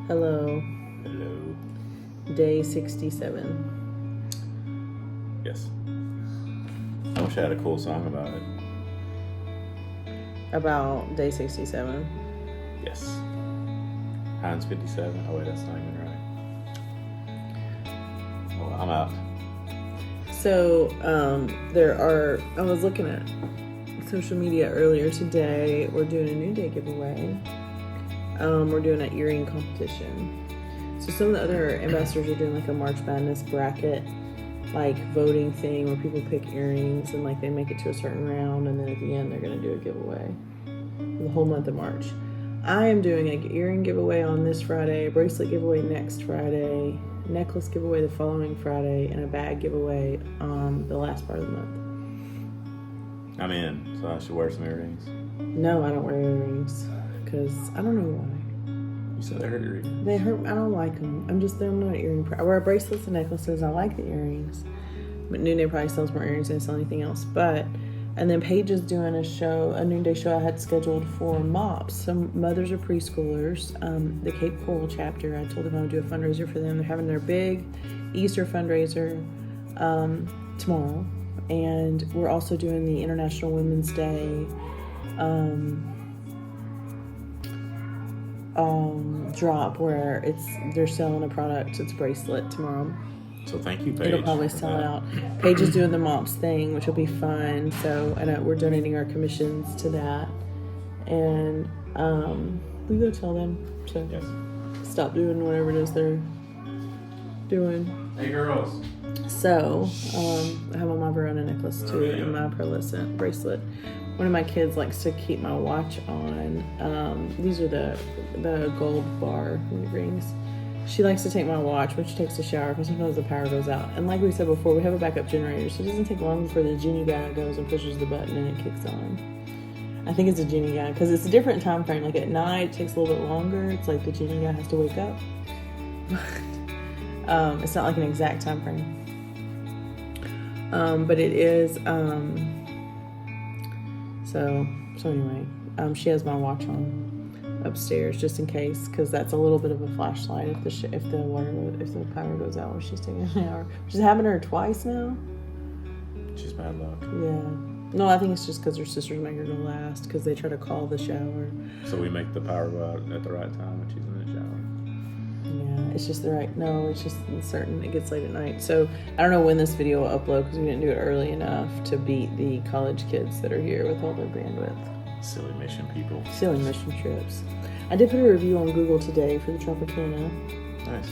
Hello. Hello. Day 67. Yes. I wish I had a cool song about it. About day 67. Yes. Heinz 57. Oh wait, that's not even right. Well, I'm out. So, I was looking at social media earlier today. We're doing a New Day giveaway. We're doing an earring competition. So some of the other ambassadors are doing like a March Madness bracket, like voting thing where people pick earrings and like they make it to a certain round, and then at the end they're going to do a giveaway for the whole month of March. I am doing an earring giveaway on this Friday, a bracelet giveaway next Friday, necklace giveaway the following Friday, and a bag giveaway on the last part of the month. I'm in, so I should wear some earrings. No, I don't wear earrings because I don't know why. You said they hurt your earrings. They hurt. I don't like them. I'm not an earring. I wear bracelets and necklaces. I like the earrings, but Noonday probably sells more earrings than they sell anything else. And then Paige is doing a noonday show I had scheduled for MOPS. Some mothers or preschoolers. The Cape Coral chapter. I told them I would do a fundraiser for them. They're having their big Easter fundraiser tomorrow, and we're also doing the International Women's Day drop where they're selling a product. It's a bracelet tomorrow. So thank you, Paige. It'll probably sell out. Paige is doing the MOPS thing, which will be fun. So, and we're donating our commissions to that. And we go tell them to stop doing whatever it is they're doing. Hey, girls. So, I have on my Verona necklace too, and my pearlescent bracelet. One of my kids likes to keep my watch on. These are the gold bar rings. She likes to take my watch when she takes a shower because sometimes the power goes out. And like we said before, we have a backup generator, so it doesn't take long before the genie guy goes and pushes the button and it kicks on. I think it's a genie guy because it's a different time frame. Like at night, it takes a little bit longer. It's like the genie guy has to wake up. It's not like an exact time frame. But it is. So anyway, she has my watch on upstairs just in case, because that's a little bit of a flashlight if the power goes out while she's taking a shower. Which is happening to her twice now. She's bad luck. Yeah. No, I think it's just because her sisters make her go last because they try to call the shower. So we make the power go out at the right time when she's in the shower. Yeah, it's just it's just certain. It gets late at night. So I don't know when this video will upload because we didn't do it early enough to beat the college kids that are here with all their bandwidth. Silly mission people. Silly mission trips. I did put a review on Google today for the Tropicana. Nice.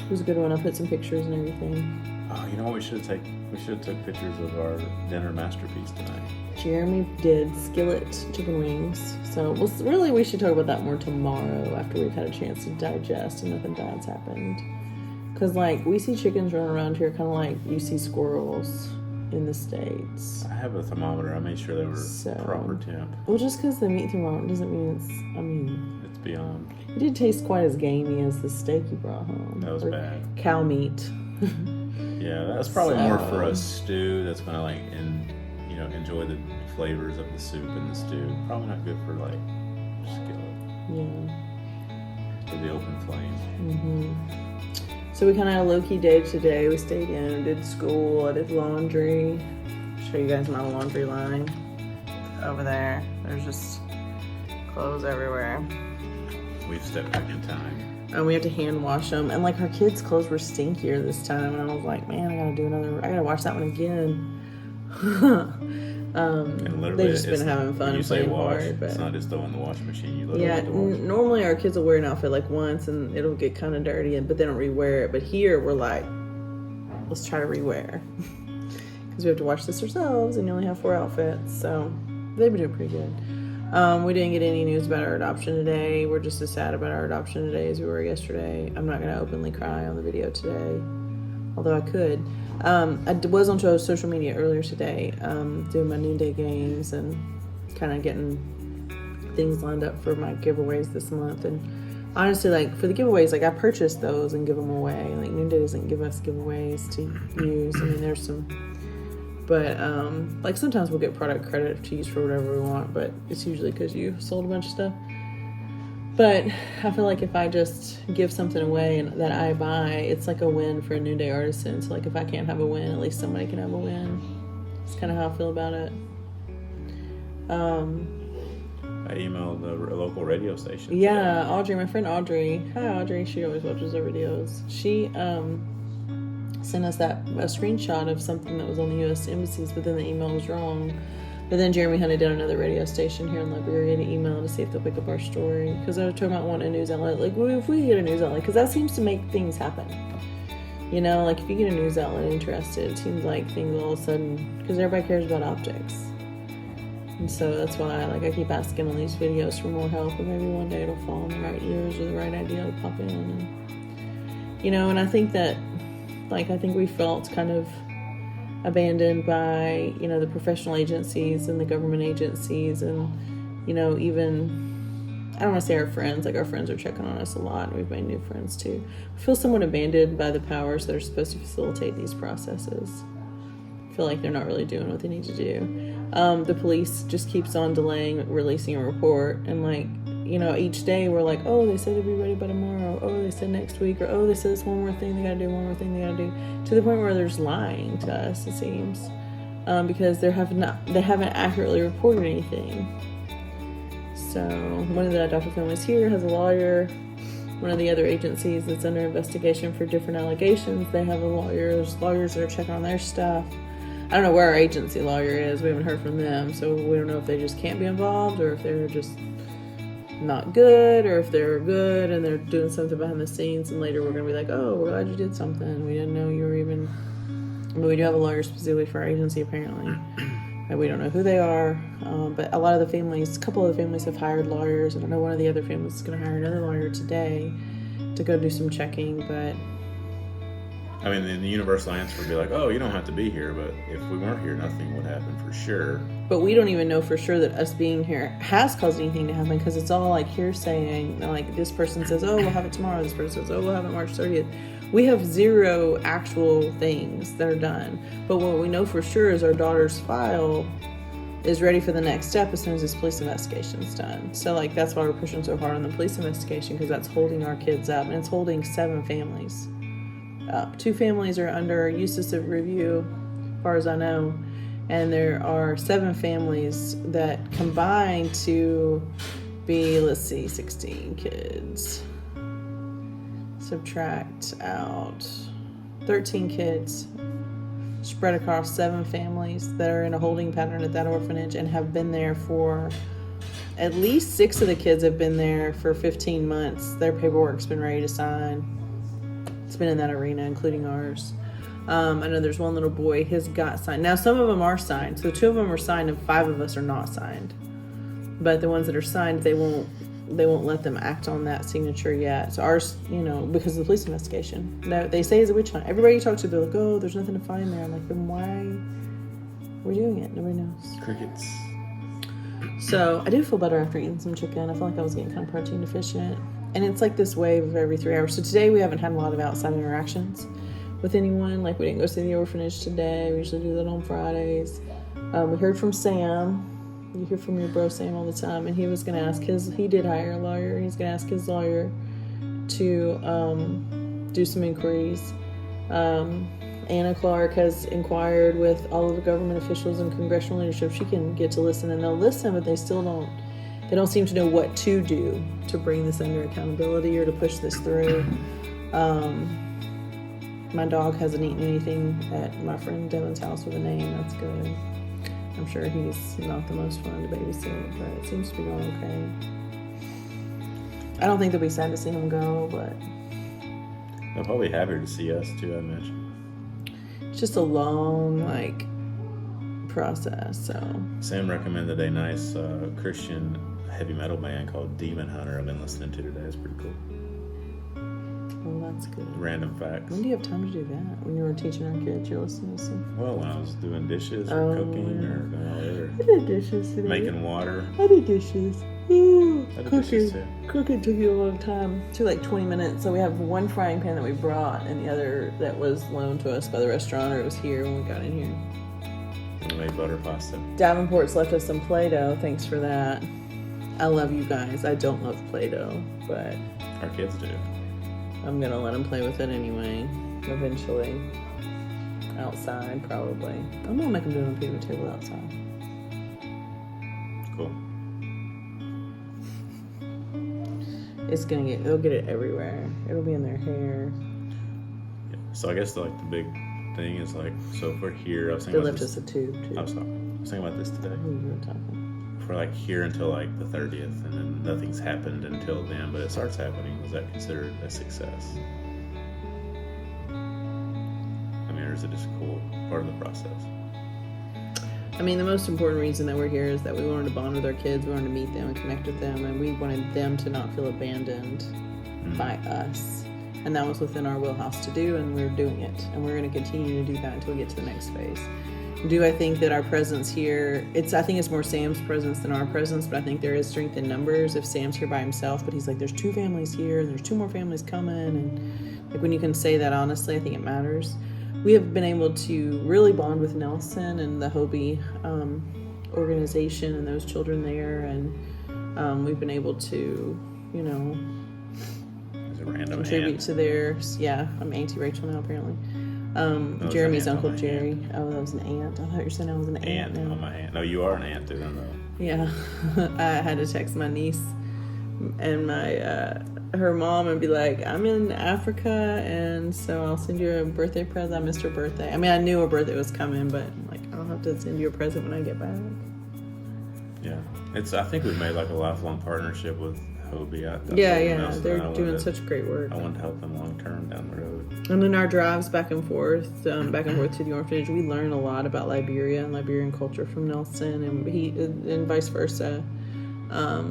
It was a good one. I put some pictures and everything. Oh, you know what we should have took pictures of our dinner masterpiece tonight. Jeremy did skillet chicken wings. So we should talk about that more tomorrow after we've had a chance to digest and nothing bad's happened. Because we see chickens running around here kind of like you see squirrels in the States. I have a thermometer. I made sure they were proper temp. Well, just because the meat thermometer doesn't mean it's beyond. It did taste quite as gamey as the steak you brought home. That was bad. Cow meat. Yeah, that's probably more for a stew that's going to enjoy the flavors of the soup and the stew. Probably not good for skillet. Yeah. For the open flame. Mm-hmm. So we kind of had a low-key day today. We stayed in, did school, I did laundry. I'll show you guys my laundry line over there. There's just clothes everywhere. We've stepped back in time. And we have to hand wash them. And our kids' clothes were stinkier this time. And I was like, man, I gotta wash that one again. They've just been having fun and playing hard. But it's not just throwing the washing machine. You normally our kids will wear an outfit once and it'll get kind of dirty, but they don't rewear it. But here we're like, let's try to rewear because we have to wash this ourselves and you only have 4 outfits. So they've been doing pretty good. We didn't get any news about our adoption today. We're just as sad about our adoption today as we were yesterday. I'm not going to openly cry on the video today, although I could. I was on social media earlier today, doing my noonday games and kind of getting things lined up for my giveaways this month. And honestly, for the giveaways, I purchased those and give them away. Noonday doesn't give us giveaways to use. I mean, there's some, but sometimes we'll get product credit to use for whatever we want, but it's usually because you sold a bunch of stuff. But I feel like if I just give something away and that I buy, it's like a win for a New Day artisan. So like if I can't have a win, at least somebody can have a win. It's kind of how I feel about it. I emailed a local radio station. Yeah, today. Audrey, my friend Audrey. Hi, Audrey. She always watches our videos. She sent us a screenshot of something that was on the U.S. embassies, but then the email was wrong. But then Jeremy hunted down another radio station here in Liberia to email to see if they'll pick up our story. Because I was talking about wanting a news outlet. Like, well, if we get a news outlet, because that seems to make things happen. You know, like if you get a news outlet interested, it seems like things all of a sudden, because everybody cares about optics. And so that's why I keep asking on these videos for more help, and maybe one day it'll fall in the right ears or the right idea will pop in. And, you know, and I think that, I think we felt kind of abandoned by, you know, the professional agencies and the government agencies and, you know, even, I don't want to say our friends, our friends are checking on us a lot and we've made new friends too. We feel somewhat abandoned by the powers that are supposed to facilitate these processes. I feel like they're not really doing what they need to do. The police just keeps on delaying releasing a report, and you know, each day we're like, oh, they said they'll be ready by tomorrow, oh, they said next week, or oh, they said this one more thing they gotta do, one more thing they gotta do, to the point where they're just lying to us, it seems, because they haven't accurately reported anything. So one of the adoptive families here has a lawyer. One of the other agencies that's under investigation for different allegations, they have lawyers that are checking on their stuff. I don't know where our agency lawyer is. We haven't heard from them, so we don't know if they just can't be involved or if they're just not good, or if they're good and they're doing something behind the scenes, and later we're going to be like, oh, we're glad you did something. We didn't know you were even... But we do have a lawyer specifically for our agency, apparently. And we don't know who they are. But a lot of the families, a couple of the families have hired lawyers, and I know one of the other families is going to hire another lawyer today to go do some checking, but... I mean, the universal answer would be like, oh, you don't have to be here, but if we weren't here, nothing would happen for sure. But we don't even know for sure that us being here has caused anything to happen, because it's all hearsay. This person says, oh, we'll have it tomorrow. This person says, oh, we'll have it March 30th. We have zero actual things that are done. But what we know for sure is our daughter's file is ready for the next step as soon as this police investigation is done. So, that's why we're pushing so hard on the police investigation, because that's holding our kids up, and it's holding 7 families up. 2 families are under use of review, as far as I know, and there are 7 families that combine to be, 16 kids. Subtract out 13 kids spread across 7 families that are in a holding pattern at that orphanage and have been there for, at least 6 of the kids have been there for 15 months. Their paperwork's been ready to sign. It's been in that arena, including ours. I know there's one little boy, his got signed. Now, some of them are signed. So 2 of them are signed and 5 of us are not signed. But the ones that are signed, they won't let them act on that signature yet. So ours, because of the police investigation. No, they say it's a witch hunt. Everybody you talk to, they're like, oh, there's nothing to find there. I'm like, then why we're doing it? Nobody knows. Crickets. So I do feel better after eating some chicken. I feel like I was getting kind of protein deficient. And it's this wave of every 3 hours. So today we haven't had a lot of outside interactions with anyone. We didn't go see the orphanage today. We usually do that on Fridays. We heard from Sam. You hear from your bro Sam all the time. And he was going to ask he did hire a lawyer. He's going to ask his lawyer to do some inquiries. Anna Clark has inquired with all of the government officials and congressional leadership. She can get to listen, and they'll listen, but they still don't. They don't seem to know what to do to bring this under accountability or to push this through. My dog hasn't eaten anything at my friend Devin's house with a name. That's good. I'm sure he's not the most fun to babysit, but it seems to be going okay. I don't think they'll be sad to see him go, but... They'll probably be happier to see us, too, I imagine. It's just a long, process, so... Sam recommended a nice Christian heavy metal band called Demon Hunter I've been listening to today. It's pretty cool. Well, that's good. Random facts. When do you have time to do that? When you were teaching our kids, you listening to some? Well, when I was doing dishes or cooking or doing all that. I did dishes today. Making water. I did dishes. Ooh, I did dishes too. Cooking took you a long time. It took 20 minutes. So we have one frying pan that we brought and the other that was loaned to us by the restaurant, or it was here when we got in here. And we made butter pasta. Davenport's left us some Play-Doh. Thanks for that. I love you guys. I don't love Play-Doh, but Our kids do. I'm gonna let them play with it anyway. Eventually, outside probably. I'm gonna make them do it on the picnic table outside. Cool. They'll get it everywhere. It'll be in their hair. Yeah. So I guess like the big thing is like, so if we're here, I was They thinking left about us this. a tube too. I'm sorry. I was thinking about this today. Who you were talking? If we're like here until like the 30th, and then nothing's happened until then, but it starts happening, is that considered a success? I mean, or is it just a cool part of the process? I mean, the most important reason that we're here is that we wanted to bond with our kids, we wanted to meet them and connect with them, and we wanted them to not feel abandoned by us. And that was within our wheelhouse to do, and we're doing it. And we're going to continue to do that until we get to the next phase. Do I think that our presence here, I think it's more Sam's presence than our presence, but I think there is strength in numbers if Sam's here by himself, but he's like, there's 2 families here, and there's 2 more families coming, and like when you can say that honestly, I think it matters. We have been able to really bond with Nelson and the Hobie organization and those children there, and we've been able to, you know, contribute to theirs. Yeah, I'm Auntie Rachel now apparently. Jeremy's Uncle Jerry. Aunt. Oh, that was an aunt. I thought you were saying I was an aunt now. On my aunt. No, you are an aunt too, though. Yeah, I had to text my niece and her mom and be like, I'm in Africa, and so I'll send you a birthday present. I missed her birthday. I mean, I knew her birthday was coming, but like, I'll have to send you a present when I get back. Yeah, I think we've made like a lifelong partnership with Hobie. They're doing such great work. I want to help them long term down the road. And in our drives back and forth to the orphanage, we learn a lot about Liberia and Liberian culture from Nelson, and vice versa.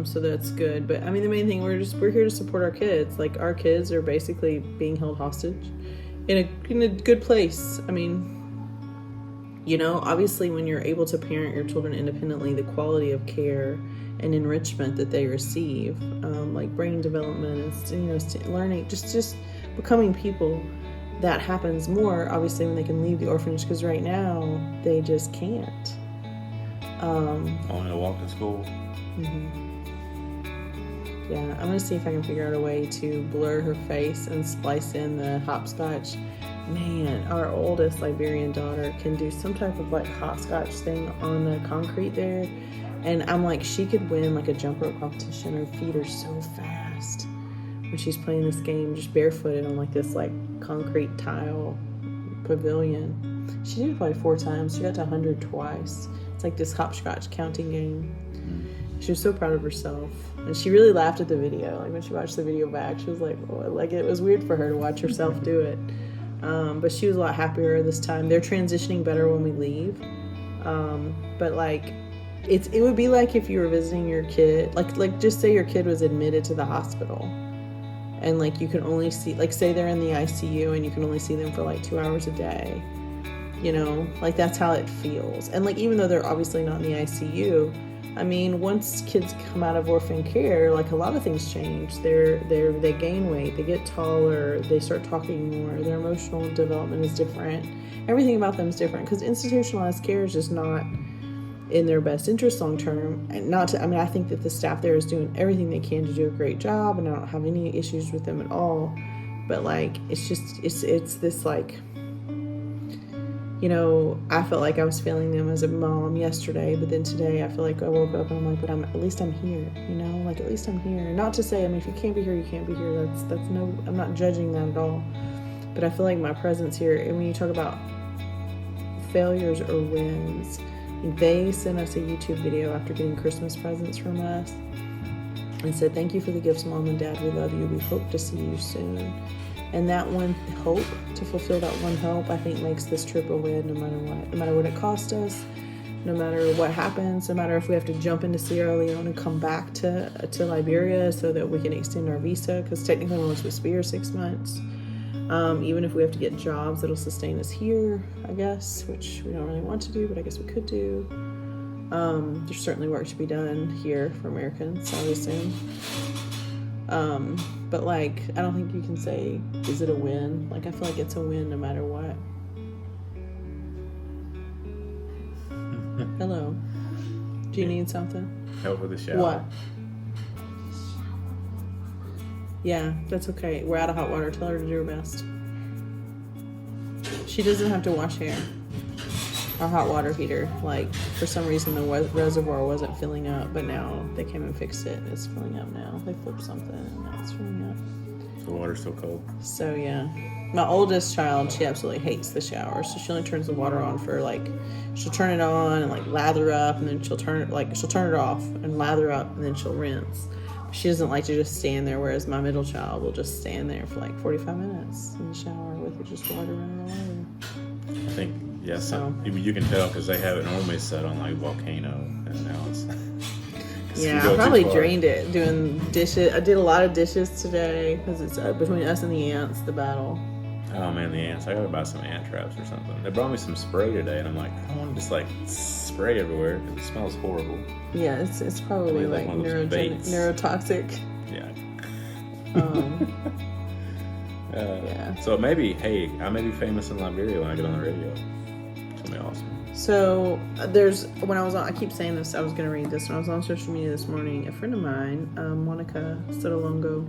So that's good. But I mean, the main thing, we're here to support our kids. Like, our kids are basically being held hostage in a good place. I mean, you know, obviously when you're able to parent your children independently, the quality of care and enrichment that they receive, like brain development and learning, just becoming people, that happens more obviously when they can leave the orphanage, because right now they just can't. Only to walk to school. Mm-hmm. Yeah, I'm gonna see if I can figure out a way to blur her face and splice in the hopscotch. Man, our oldest Liberian daughter can do some type of like hopscotch thing on the concrete there, and I'm like, she could win like a jump rope competition. Her feet are so fast when she's playing this game, just barefooted on like this like concrete tile pavilion. She did it probably 4 times. She got to 100 twice. It's like this hopscotch counting game. She was so proud of herself, and she really laughed at the video. Like, when she watched the video back, she was like, oh, like, it was weird for her to watch herself do it. But she was a lot happier this time. They're transitioning better when we leave. But like, it would be like if you were visiting your kid, like just say your kid was admitted to the hospital, and like you can only see, like, say they're in the ICU and you can only see them for like 2 hours a day. You know, like, that's how it feels. And like, even though they're obviously not in the ICU, I mean, once kids come out of orphan care, like, a lot of things change. They gain weight, they get taller, they start talking more, their emotional development is different. Everything about them is different, because institutionalized care is just not in their best interest long term. And I think that the staff there is doing everything they can to do a great job, and I don't have any issues with them at all. But like, it's this like, you know, I felt like I was failing them as a mom yesterday, but then today I feel like I woke up and I'm like, but at least I'm here, you know, like, at least I'm here. Not to say, I mean, if you can't be here, you can't be here. That's no, I'm not judging that at all. But I feel like my presence here, and when you talk about failures or wins, they sent us a YouTube video after getting Christmas presents from us and said, thank you for the gifts, Mom and Dad. We love you. We hope to see you soon. And that one hope, to fulfill that one hope, I think makes this trip a win no matter what. No matter what it cost us, no matter what happens, no matter if we have to jump into Sierra Leone and come back to Liberia so that we can extend our visa, because technically we're supposed to be here 6 months. Even if we have to get jobs that'll sustain us here, I guess, which we don't really want to do, but I guess we could do. There's certainly work to be done here for Americans, I would assume. But like, I don't think you can say, is it a win? Like, I feel like it's a win no matter what. Hello. Do you need something? Help with the shower. What? Yeah, that's okay. We're out of hot water. Tell her to do her best. She doesn't have to wash hair. Our hot water heater, like, for some reason the reservoir wasn't filling up, but now they came and fixed it. It's filling up now. They flipped something and now it's filling up. The water's still cold. So, yeah. My oldest child, she absolutely hates the shower, so she only turns the water on for, like, she'll turn it on and, like, lather up, and then she'll turn it off and lather up, and then she'll rinse. She doesn't like to just stand there, whereas my middle child will just stand there for, like, 45 minutes in the shower with just water running all over. I think, yeah, you can tell because they have it normally set on, like, volcano, and now it's... Yeah, I probably drained it doing dishes. I did a lot of dishes today because it's between us and the ants, the battle. Oh man, the ants! I gotta buy some ant traps or something. They brought me some spray today, and I'm like, I don't want to just like spray everywhere. It smells horrible. Yeah, it's probably like neurotoxic. Yeah. Yeah. So maybe, hey, I may be famous in Liberia when I get on the radio. It's gonna be awesome. So I keep saying this, I was going to read this when I was on social media this morning. A friend of mine, Monica Sotolongo,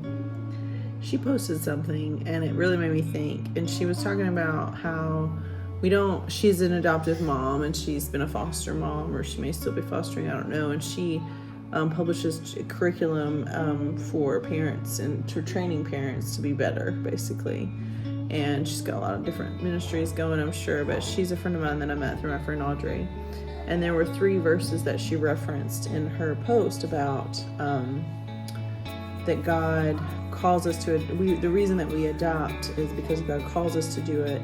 she posted something and it really made me think. And she was talking about how she's an adoptive mom and she's been a foster mom, or she may still be fostering, I don't know. And she publishes a curriculum for parents and to training parents to be better, basically. And she's got a lot of different ministries going, I'm sure, but she's a friend of mine that I met through my friend Audrey. And there were 3 verses that she referenced in her post about that God calls us to the reason that we adopt is because God calls us to do it,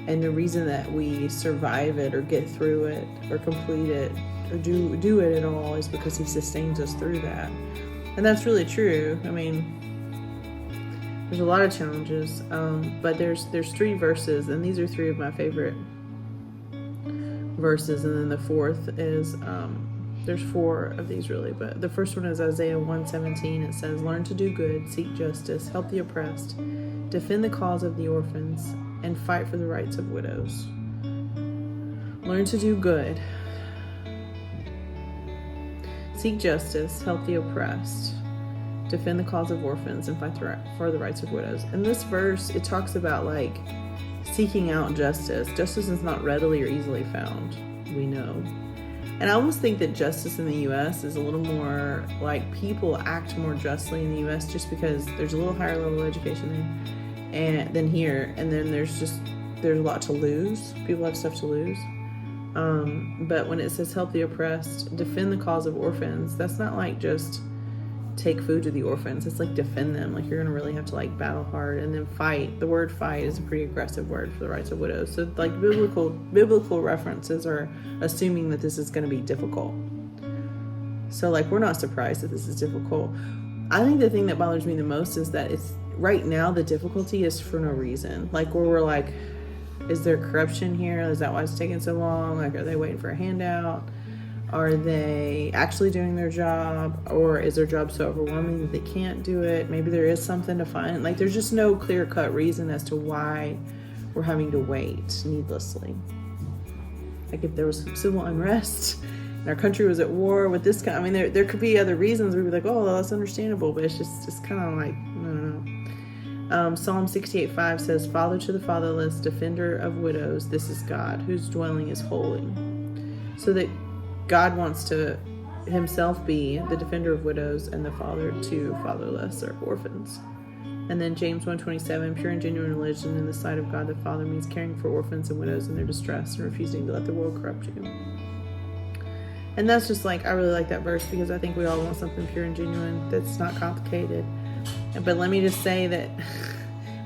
and the reason that we survive it or get through it or complete it or do it at all is because He sustains us through that. And that's really true. I mean, there's a lot of challenges, but there's 3 verses, and these are 3 of my favorite verses. And then the 4th is, there's 4 of these really, but the first one is Isaiah 1:17. It says, "Learn to do good, seek justice, help the oppressed, defend the cause of the orphans, and fight for the rights of widows." Learn to do good. Seek justice, help the oppressed, defend the cause of orphans, and fight for the rights of widows. In this verse, it talks about like seeking out justice. Justice is not readily or easily found, we know. And I almost think that justice in the U.S. is a little more like people act more justly in the U.S. just because there's a little higher level of education than here, and then there's a lot to lose. People have stuff to lose. But when it says help the oppressed, defend the cause of orphans, that's not like just take food to the orphans. It's like defend them. Like you're gonna really have to like battle hard, and then fight. The word fight is a pretty aggressive word for the rights of widows. So like biblical references are assuming that this is gonna be difficult. So like we're not surprised that this is difficult. I think the thing that bothers me the most is that it's right now the difficulty is for no reason. Like where we're like, is there corruption here? Is that why it's taking so long? Like are they waiting for a handout? Are they actually doing their job? Or is their job so overwhelming that they can't do it? Maybe there is something to find. Like there's just no clear-cut reason as to why we're having to wait needlessly. Like if there was some civil unrest and our country was at war with this kind, I mean, there could be other reasons we'd be like, oh, that's understandable, but it's just kind of like, I don't know. Psalm 68:5 says, "Father to the fatherless, defender of widows, this is God, whose dwelling is holy." So that God wants to himself be the defender of widows and the father to fatherless or orphans. And then James 1:27, pure and genuine religion in the sight of God the Father means caring for orphans and widows in their distress and refusing to let the world corrupt you. And that's just like, I really like that verse because I think we all want something pure and genuine that's not complicated. But let me just say that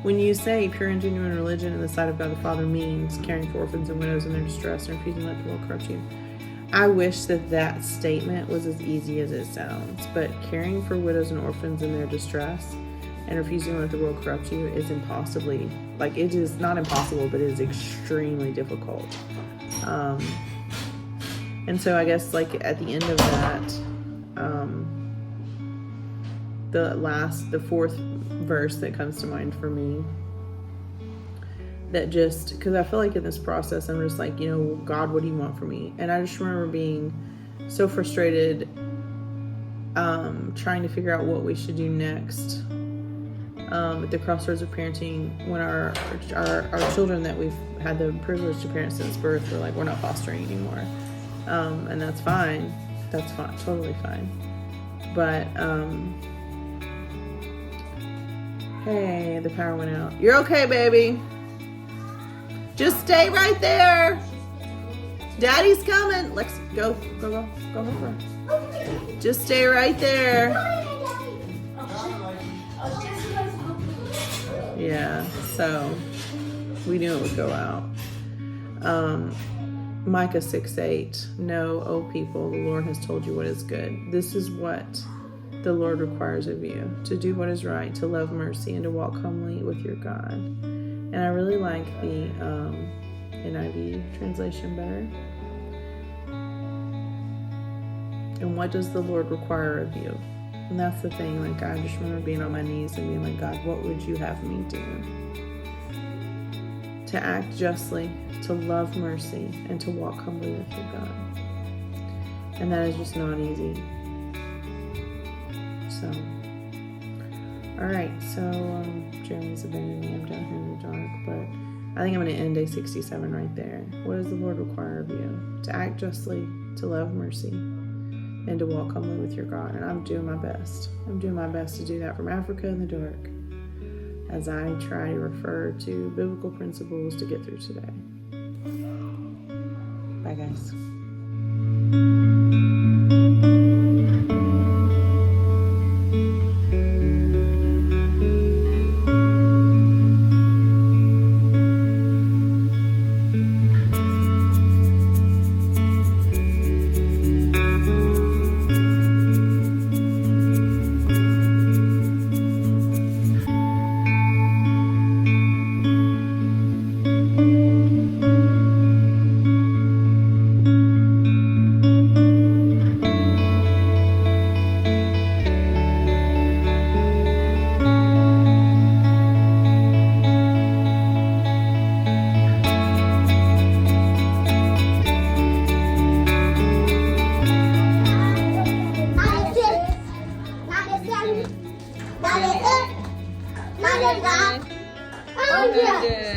when you say pure and genuine religion in the sight of God the Father means caring for orphans and widows in their distress and refusing to let the world corrupt you, I wish that statement was as easy as it sounds, but caring for widows and orphans in their distress and refusing to let the world corrupt you is impossibly, like it is not impossible, but it is extremely difficult. And so I guess like at the end of that, the 4th verse that comes to mind for me, that just, because I feel like in this process, I'm just like, God, what do you want from me? And I just remember being so frustrated, trying to figure out what we should do next. at the crossroads of parenting when our children that we've had the privilege to parent since birth are like, we're not fostering anymore. And that's fine. That's fine. Totally fine. But, hey, the power went out. You're okay, baby. Just stay right there. Daddy's coming. Let's go over. Just stay right there. Yeah, so we knew it would go out. Micah 6:8. Know, O people, the Lord has told you what is good. This is what the Lord requires of you, to do what is right, to love mercy, and to walk humbly with your God. And I really like the NIV translation better. And what does the Lord require of you? And that's the thing, like, I just remember being on my knees and being like, God, what would you have me do? To act justly, to love mercy, and to walk humbly with your God. And that is just not easy. So, alright, so Jeremy's abandoned me. I'm down here in the dark, but I think I'm going to end day 67 right there. What does the Lord require of you? To act justly, to love mercy, and to walk humbly with your God. And I'm doing my best. I'm doing my best to do that from Africa in the dark as I try to refer to biblical principles to get through today. Bye, guys. Not